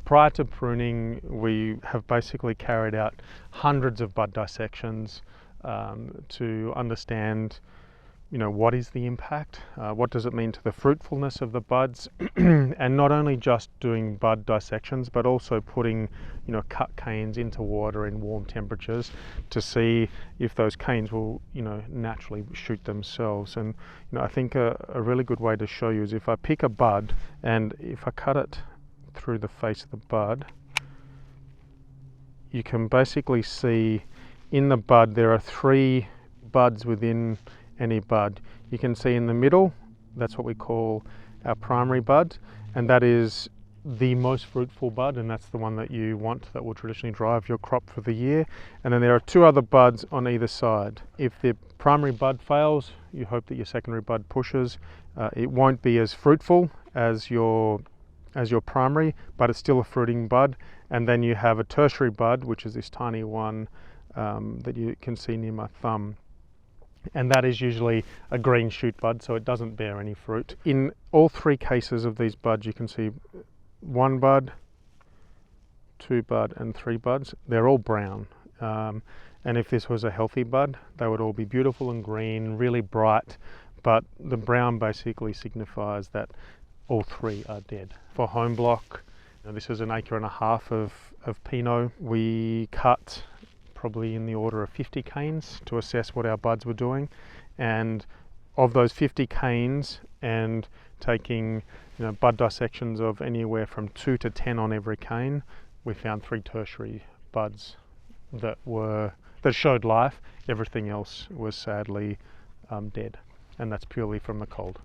Prior to pruning, we have basically carried out hundreds of bud dissections to understand, what is the impact, what does it mean to the fruitfulness of the buds, and not only just doing bud dissections, but also putting, cut canes into water in warm temperatures to see if those canes will, naturally shoot themselves. And I think a really good way to show you is if I pick a bud and if I cut it through the face of the bud, you can basically see in the bud there are 3 buds within any bud. You can see in the middle, that's what we call our primary bud, and that is the most fruitful bud, and that's the one that you want, that will traditionally drive your crop for the year. And then there are 2 other buds on either side. If the primary bud fails, you hope that your secondary bud pushes. It won't be as fruitful as your primary, but it's still a fruiting bud. And then you have a tertiary bud, which is this tiny one that you can see near my thumb. And that is usually a green shoot bud, so it doesn't bear any fruit. In all 3 cases of these buds, you can see 1 bud, 2 bud, and 3 buds. They're all brown. And if this was a healthy bud, they would all be beautiful and green, really bright, but the brown basically signifies that all 3 are dead. For home block, this is 1.5 acres of Pinot. We cut probably in the order of 50 canes to assess what our buds were doing, and of those 50 canes, and taking bud dissections of anywhere from 2 to 10 on every cane, we found 3 tertiary buds that showed life. Everything else was sadly dead, and that's purely from the cold.